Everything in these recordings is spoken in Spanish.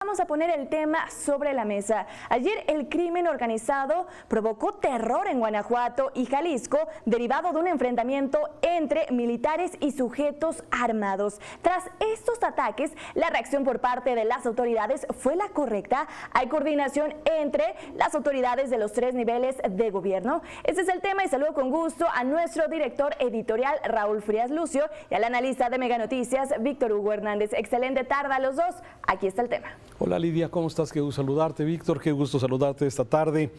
Vamos a poner el tema sobre la mesa. Ayer el crimen organizado provocó terror en Guanajuato y Jalisco derivado de un enfrentamiento entre militares y sujetos armados. Tras estos ataques, la reacción por parte de las autoridades fue la correcta. Hay coordinación entre las autoridades de los tres niveles de gobierno. Este es el tema y saludo con gusto a nuestro director editorial Raúl Frías Lucio y al analista de Mega Noticias Víctor Hugo Hernández. Excelente tarde a los dos. Aquí está el tema. Hola Lidia, ¿cómo estás? Qué gusto saludarte. Víctor, qué gusto saludarte esta tarde.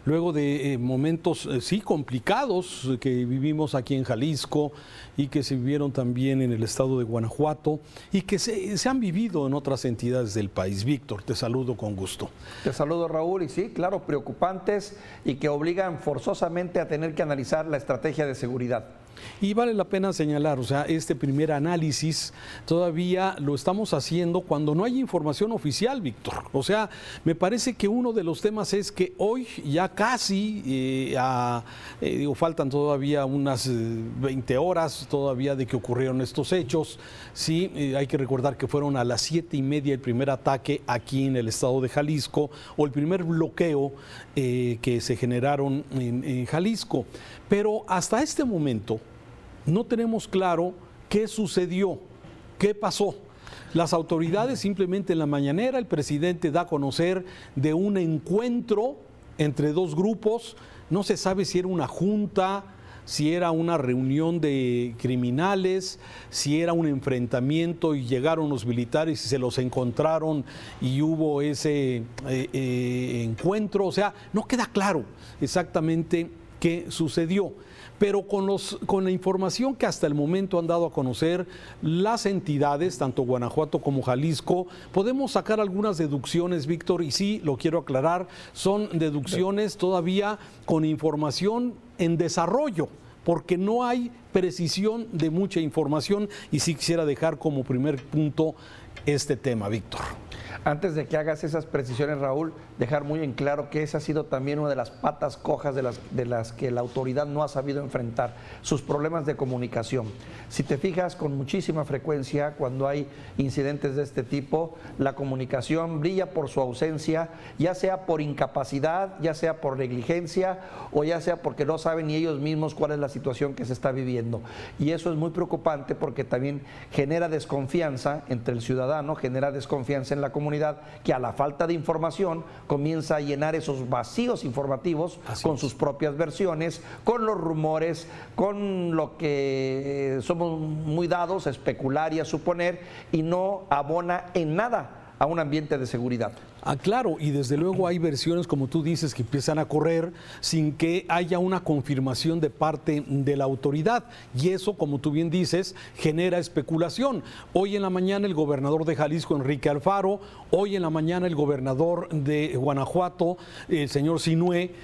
Luego de momentos, sí, complicados que vivimos aquí en Jalisco y que se vivieron también en el estado de Guanajuato y que se han vivido en otras entidades del país. Víctor, te saludo con gusto. Te saludo, Raúl, y sí, claro, preocupantes y que obligan forzosamente a tener que analizar la estrategia de seguridad. Y vale la pena señalar, o sea, este primer análisis todavía lo estamos haciendo cuando no hay información oficial, Víctor. O sea, me parece que uno de los temas es que hoy ya casi, faltan todavía unas 20 horas todavía de que ocurrieron estos hechos. Sí, hay que recordar que fueron a las 7:30 el primer ataque aquí en el estado de Jalisco, o el primer bloqueo que se generaron en Jalisco. Pero hasta este momento no tenemos claro qué sucedió, qué pasó. Las autoridades simplemente en la mañanera, el presidente da a conocer de un encuentro entre dos grupos, no se sabe si era una junta, si era una reunión de criminales, si era un enfrentamiento y llegaron los militares y se los encontraron y hubo ese encuentro, o sea, no queda claro exactamente qué sucedió. Pero con la información que hasta el momento han dado a conocer las entidades, tanto Guanajuato como Jalisco, podemos sacar algunas deducciones, Víctor, y sí, lo quiero aclarar, son deducciones todavía con información en desarrollo, porque no hay precisión de mucha información, y sí quisiera dejar como primer punto este tema, Víctor. Antes de que hagas esas precisiones, Raúl, dejar muy en claro que esa ha sido también una de las patas cojas de las que la autoridad no ha sabido enfrentar, sus problemas de comunicación. Si te fijas, con muchísima frecuencia, cuando hay incidentes de este tipo, la comunicación brilla por su ausencia, ya sea por incapacidad, ya sea por negligencia, o ya sea porque no saben ni ellos mismos cuál es la situación que se está viviendo. Y eso es muy preocupante porque también genera desconfianza entre el ciudadano, genera desconfianza en la comunidad, que a la falta de información comienza a llenar esos vacíos informativos con sus propias versiones, con los rumores, con lo que somos muy dados a especular y a suponer, y no abona en nada a un ambiente de seguridad. Claro, y desde luego hay versiones, como tú dices, que empiezan a correr sin que haya una confirmación de parte de la autoridad. Y eso, como tú bien dices, genera especulación. Hoy en la mañana el gobernador de Jalisco, Enrique Alfaro, hoy en la mañana el gobernador de Guanajuato, el señor Sinue,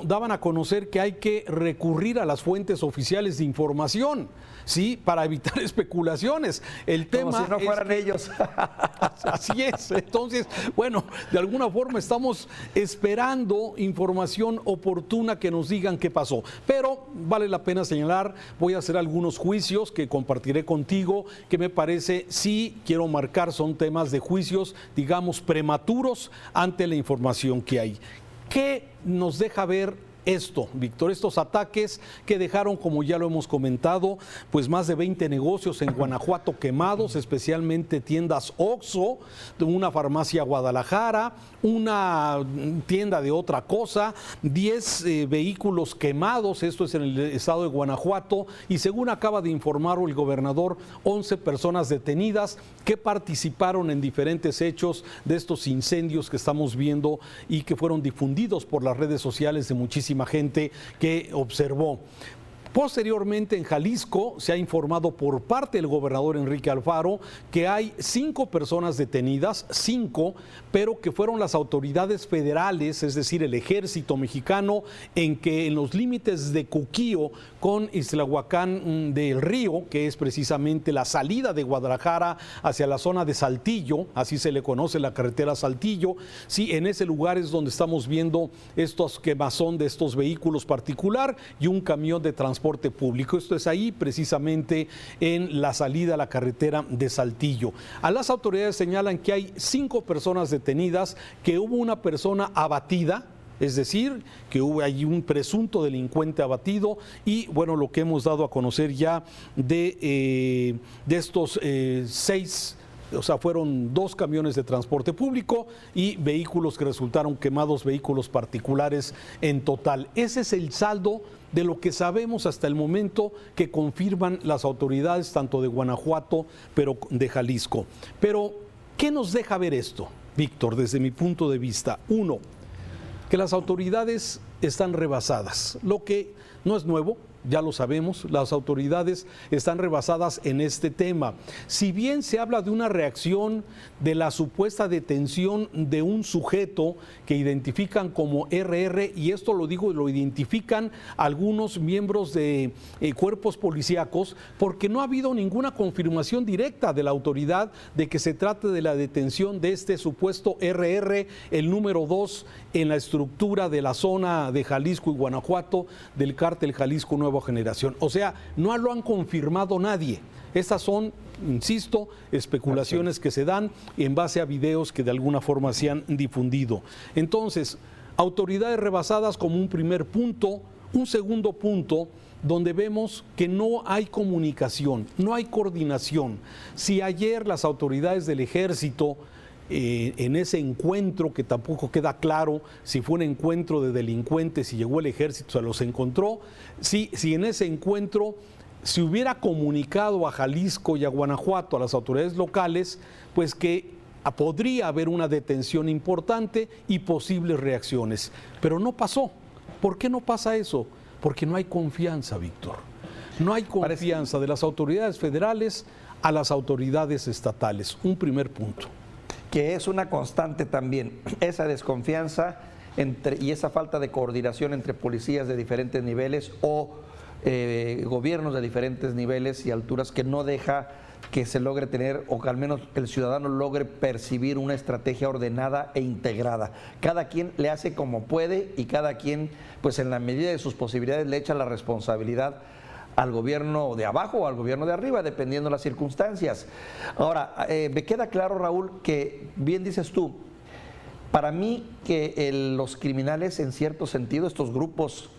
daban a conocer que hay que recurrir a las fuentes oficiales de información, ¿sí? Para evitar especulaciones. El tema como si no fueran ellos. Así es. Entonces, de alguna forma estamos esperando información oportuna que nos digan qué pasó. Pero vale la pena señalar, voy a hacer algunos juicios que compartiré contigo, que me parece, sí quiero marcar, son temas de juicios, digamos, prematuros ante la información que hay. ¿Qué nos deja ver esto, Víctor? Estos ataques que dejaron, como ya lo hemos comentado, pues más de 20 negocios en Guanajuato quemados, especialmente tiendas Oxxo, una farmacia Guadalajara, una tienda de otra cosa, 10 vehículos quemados, esto es en el estado de Guanajuato, y según acaba de informar el gobernador, 11 personas detenidas que participaron en diferentes hechos de estos incendios que estamos viendo y que fueron difundidos por las redes sociales de muchísima gente que observó. Posteriormente, en Jalisco se ha informado por parte del gobernador Enrique Alfaro que hay 5 personas detenidas, 5, pero que fueron las autoridades federales, es decir, el ejército mexicano, en los límites de Coquío con Ixtlahuacán del Río, que es precisamente la salida de Guadalajara hacia la zona de Saltillo, así se le conoce la carretera Saltillo. Sí, en ese lugar es donde estamos viendo estos quemazón de estos vehículos particular y un camión de transporte transporte público. Esto es ahí precisamente en la salida a la carretera de Saltillo. A las autoridades señalan que hay 5 personas detenidas, que hubo una persona abatida, es decir, que hubo allí un presunto delincuente abatido y bueno, lo que hemos dado a conocer ya de estos 6, o sea, fueron 2 camiones de transporte público y vehículos que resultaron quemados, vehículos particulares en total. Ese es el saldo de lo que sabemos hasta el momento, que confirman las autoridades tanto de Guanajuato, pero de Jalisco. Pero, ¿qué nos deja ver esto, Víctor, desde mi punto de vista? 1, que las autoridades están rebasadas, lo que no es nuevo. Ya lo sabemos, las autoridades están rebasadas en este tema. Si bien se habla de una reacción de la supuesta detención de un sujeto que identifican como RR, y esto lo digo, lo identifican algunos miembros de cuerpos policíacos, porque no ha habido ninguna confirmación directa de la autoridad de que se trate de la detención de este supuesto RR, el número 2 en la estructura de la zona de Jalisco y Guanajuato del cártel Jalisco Nueva Generación. O sea, no lo han confirmado nadie. Estas son, insisto, especulaciones que se dan en base a videos que de alguna forma se han difundido. Entonces, autoridades rebasadas como un primer punto. Un segundo punto, donde vemos que no hay comunicación, no hay coordinación. Si ayer las autoridades del Ejército, en ese encuentro, que tampoco queda claro si fue un encuentro de delincuentes y llegó el ejército, se los encontró, si en ese encuentro se hubiera comunicado a Jalisco y a Guanajuato, a las autoridades locales, pues que podría haber una detención importante y posibles reacciones. Pero no pasó. ¿Por qué no pasa eso? Porque no hay confianza, Víctor. No hay confianza de las autoridades federales a las autoridades estatales. Un primer punto. Que es una constante también, esa desconfianza y esa falta de coordinación entre policías de diferentes niveles o gobiernos de diferentes niveles y alturas, que no deja que se logre tener, o que al menos el ciudadano logre percibir una estrategia ordenada e integrada. Cada quien le hace como puede y cada quien, pues en la medida de sus posibilidades, le echa la responsabilidad al gobierno de abajo o al gobierno de arriba, dependiendo de las circunstancias. Ahora, me queda claro, Raúl, que bien dices tú, para mí que los criminales, en cierto sentido, estos grupos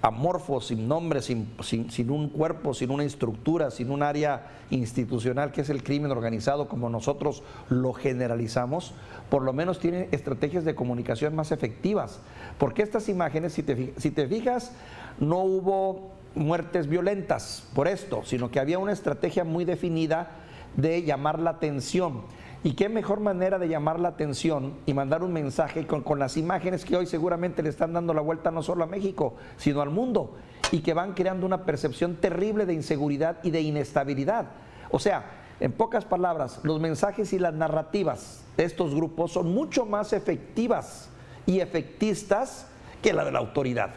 amorfos, sin nombre, sin un cuerpo, sin una estructura, sin un área institucional, que es el crimen organizado, como nosotros lo generalizamos, por lo menos tienen estrategias de comunicación más efectivas. Porque estas imágenes, si te fijas, no hubo muertes violentas por esto, sino que había una estrategia muy definida de llamar la atención. Y qué mejor manera de llamar la atención y mandar un mensaje con las imágenes que hoy seguramente le están dando la vuelta no solo a México, sino al mundo, y que van creando una percepción terrible de inseguridad y de inestabilidad. O sea, en pocas palabras, los mensajes y las narrativas de estos grupos son mucho más efectivas y efectistas que la de la autoridad.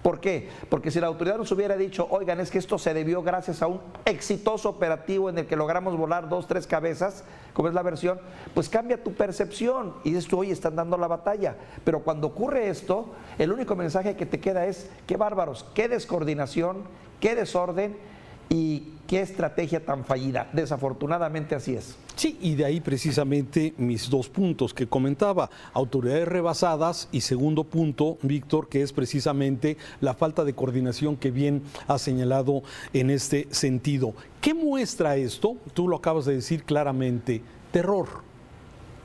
¿Por qué? Porque si la autoridad nos hubiera dicho, oigan, es que esto se debió gracias a un exitoso operativo en el que logramos volar 2, 3 cabezas, como es la versión, pues cambia tu percepción y dices tú, oye, están dando la batalla. Pero cuando ocurre esto, el único mensaje que te queda es, qué bárbaros, qué descoordinación, qué desorden y qué estrategia tan fallida. Desafortunadamente así es. Sí, y de ahí precisamente mis 2 puntos que comentaba, autoridades rebasadas, y segundo punto, Víctor, que es precisamente la falta de coordinación que bien has señalado en este sentido. ¿Qué muestra esto? Tú lo acabas de decir claramente, terror.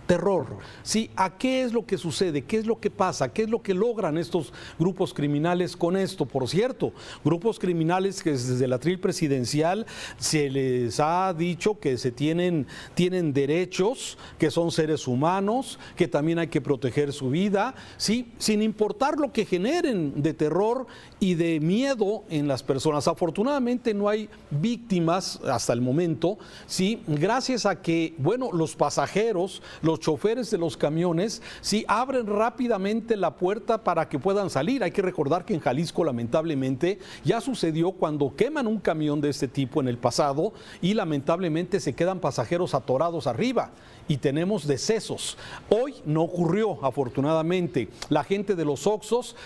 Terror. Sí, ¿a qué es lo que sucede? ¿Qué es lo que pasa? ¿Qué es lo que logran estos grupos criminales con esto? Por cierto, grupos criminales que desde el atril presidencial se les ha dicho que tienen derechos, que son seres humanos, que también hay que proteger su vida, sí, sin importar lo que generen de terror y de miedo en las personas. Afortunadamente no hay víctimas hasta el momento, sí, gracias a que, bueno, los pasajeros, los los choferes de los camiones sí abren rápidamente la puerta para que puedan salir. Hay que recordar que en Jalisco lamentablemente ya sucedió cuando queman un camión de este tipo en el pasado y lamentablemente se quedan pasajeros atorados arriba y tenemos decesos. Hoy no ocurrió, afortunadamente. La gente de los Oxxos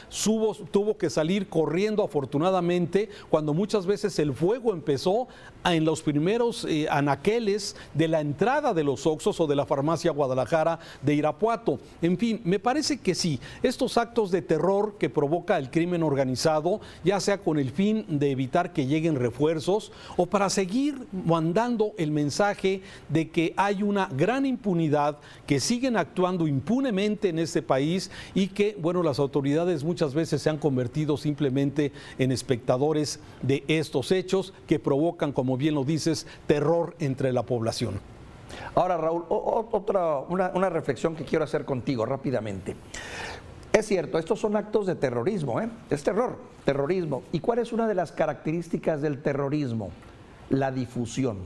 tuvo que salir corriendo, afortunadamente, cuando muchas veces el fuego empezó en los primeros anaqueles de la entrada de los Oxxos o de la farmacia Guadalajara de Irapuato. En fin, me parece que sí, estos actos de terror que provoca el crimen organizado, ya sea con el fin de evitar que lleguen refuerzos o para seguir mandando el mensaje de que hay una gran impunidad, que siguen actuando impunemente en este país y que, bueno, las autoridades muchas veces se han convertido simplemente en espectadores de estos hechos que provocan, como bien lo dices, terror entre la población. Ahora, Raúl, una reflexión que quiero hacer contigo rápidamente. Es cierto, estos son actos de terrorismo, es terrorismo. ¿Y cuál es una de las características del terrorismo? La difusión.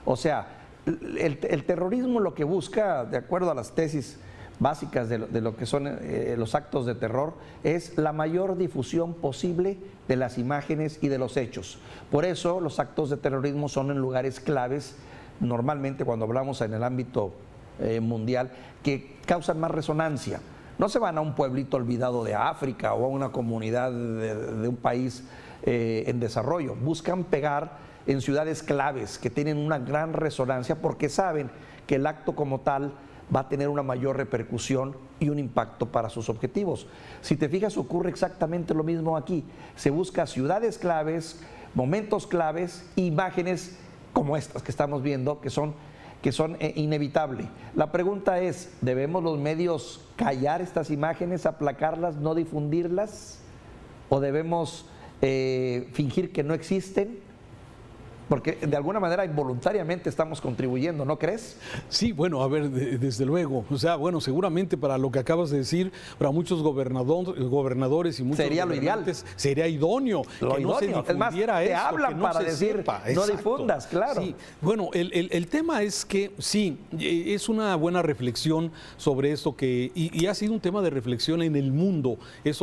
O sea, el terrorismo lo que busca, de acuerdo a las tesis básicas de lo que son los actos de terror, es la mayor difusión posible de las imágenes y de los hechos. Por eso los actos de terrorismo son en lugares claves, normalmente cuando hablamos en el ámbito mundial, que causan más resonancia. No se van a un pueblito olvidado de África o a una comunidad de un país en desarrollo. Buscan pegar en ciudades claves que tienen una gran resonancia porque saben que el acto como tal va a tener una mayor repercusión y un impacto para sus objetivos. Si te fijas, ocurre exactamente lo mismo aquí. Se busca ciudades claves, momentos claves, imágenes como estas que estamos viendo, que son inevitables. La pregunta es, ¿debemos los medios callar estas imágenes, aplacarlas, no difundirlas? ¿O debemos fingir que no existen? Porque de alguna manera involuntariamente estamos contribuyendo, ¿no crees? Sí, bueno, a ver, desde luego. O sea, bueno, seguramente para lo que acabas de decir, para muchos gobernadores y muchos sería lo ideal. Sería idóneo lo que idóneo. no se difundiera es más, te eso, hablan que no para se decir, sepa. No Exacto. difundas, claro. Sí. Bueno, el tema es que sí, es una buena reflexión sobre esto y ha sido un tema de reflexión en el mundo,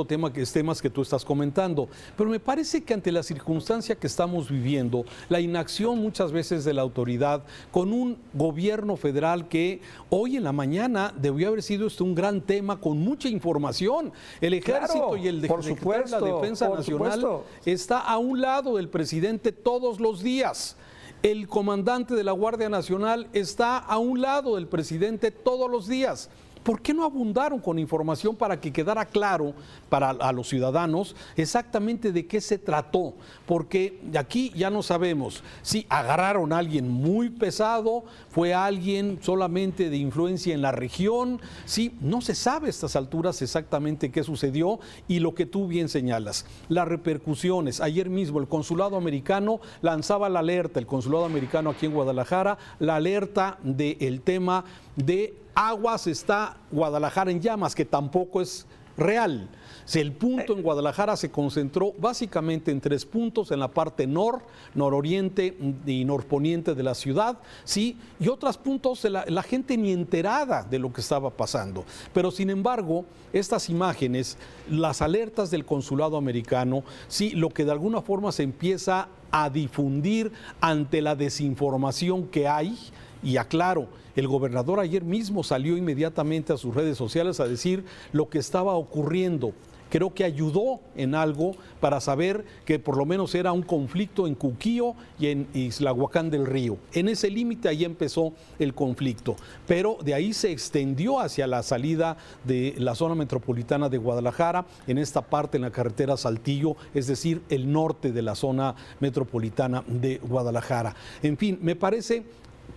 temas que tú estás comentando. Pero me parece que ante la circunstancia que estamos viviendo, la inacción muchas veces de la autoridad con un gobierno federal que hoy en la mañana debió haber sido un gran tema con mucha información. El Ejército, claro, y el Secretario de la Defensa Nacional está a un lado del presidente todos los días. El comandante de la Guardia Nacional está a un lado del presidente todos los días. ¿Por qué no abundaron con información para que quedara claro a los ciudadanos exactamente de qué se trató? Porque aquí ya no sabemos si agarraron a alguien muy pesado, fue alguien solamente de influencia en la región, sí, no se sabe a estas alturas exactamente qué sucedió y lo que tú bien señalas, las repercusiones. Ayer mismo el consulado americano lanzaba la alerta, el consulado americano aquí en Guadalajara, la alerta del tema de aguas, está Guadalajara en llamas, que tampoco es real. El punto en Guadalajara se concentró básicamente en 3 puntos, en la parte nororiente y norponiente de la ciudad, sí, y otros puntos la gente ni enterada de lo que estaba pasando. Pero sin embargo, estas imágenes, las alertas del consulado americano, sí, lo que de alguna forma se empieza a difundir ante la desinformación que hay. Y aclaro, el gobernador ayer mismo salió inmediatamente a sus redes sociales a decir lo que estaba ocurriendo. Creo que ayudó en algo para saber que por lo menos era un conflicto en Cuquío y en Islahuacán del Río. En ese límite ahí empezó el conflicto, pero de ahí se extendió hacia la salida de la zona metropolitana de Guadalajara, en esta parte en la carretera Saltillo, es decir, el norte de la zona metropolitana de Guadalajara. En fin, me parece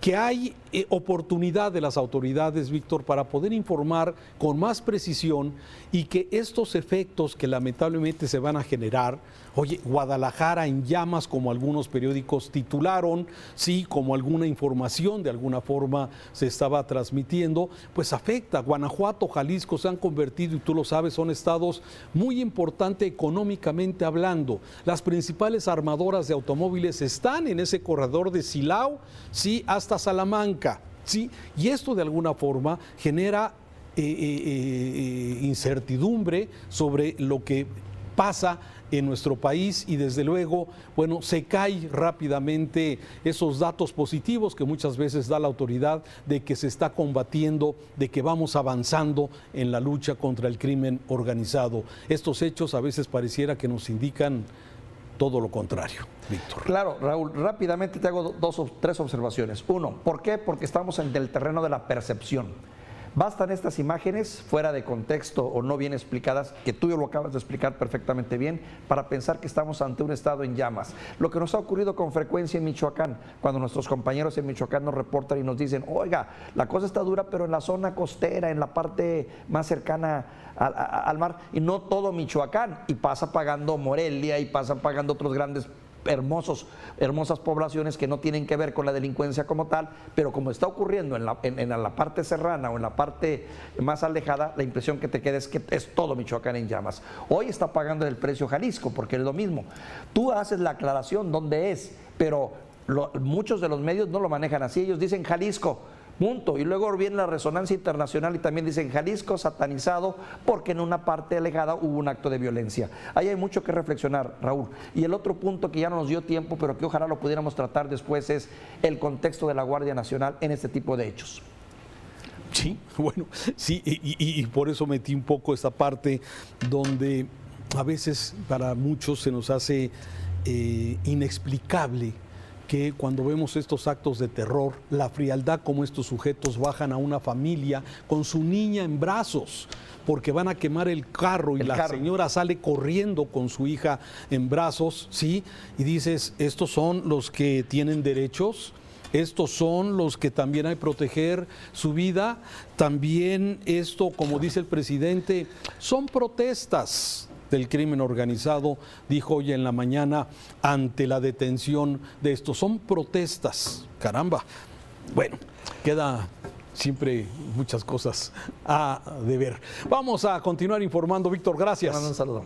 que hay oportunidad de las autoridades, Víctor, para poder informar con más precisión y que estos efectos que lamentablemente se van a generar, oye, Guadalajara en llamas, como algunos periódicos titularon, sí, como alguna información de alguna forma se estaba transmitiendo, pues afecta. Guanajuato, Jalisco se han convertido, y tú lo sabes, son estados muy importantes económicamente hablando. Las principales armadoras de automóviles están en ese corredor de Silao, sí, hasta Salamanca. ¿sí? Y esto de alguna forma genera incertidumbre sobre lo que pasa en nuestro país y desde luego, bueno, se cae rápidamente esos datos positivos que muchas veces da la autoridad de que se está combatiendo, de que vamos avanzando en la lucha contra el crimen organizado. Estos hechos a veces pareciera que nos indican todo lo contrario, Víctor. Claro, Raúl, rápidamente te hago tres observaciones. Uno, ¿por qué? Porque estamos en el terreno de la percepción. Bastan estas imágenes fuera de contexto o no bien explicadas, que tú lo acabas de explicar perfectamente bien, para pensar que estamos ante un estado en llamas. Lo que nos ha ocurrido con frecuencia en Michoacán, cuando nuestros compañeros en Michoacán nos reportan y nos dicen, oiga, la cosa está dura, pero en la zona costera, en la parte más cercana al mar, y no todo Michoacán, y pasa pagando Morelia y pasa pagando otros grandes hermosas poblaciones que no tienen que ver con la delincuencia como tal, pero como está ocurriendo en la parte serrana o en la parte más alejada, la impresión que te queda es que es todo Michoacán en llamas. Hoy está pagando el precio Jalisco, porque es lo mismo. Tú haces la aclaración dónde es, pero muchos de los medios no lo manejan así. Ellos dicen Jalisco, punto, y luego viene la resonancia internacional y también dicen Jalisco satanizado porque en una parte alejada hubo un acto de violencia. Ahí hay mucho que reflexionar, Raúl. Y el otro punto que ya no nos dio tiempo, pero que ojalá lo pudiéramos tratar después, es el contexto de la Guardia Nacional en este tipo de hechos. Sí, bueno, sí, y por eso metí un poco esta parte donde a veces para muchos se nos hace inexplicable que cuando vemos estos actos de terror, la frialdad como estos sujetos bajan a una familia con su niña en brazos, porque van a quemar el carro y la señora sale corriendo con su hija en brazos, ¿sí? Y dices, ¿estos son los que tienen derechos? Estos son los que también hay que proteger su vida. También esto, como dice el presidente, son protestas del crimen organizado, dijo hoy en la mañana ante la detención de estos. Son protestas, caramba. Bueno, queda siempre muchas cosas a deber. Vamos a continuar informando, Víctor, gracias. Un saludo.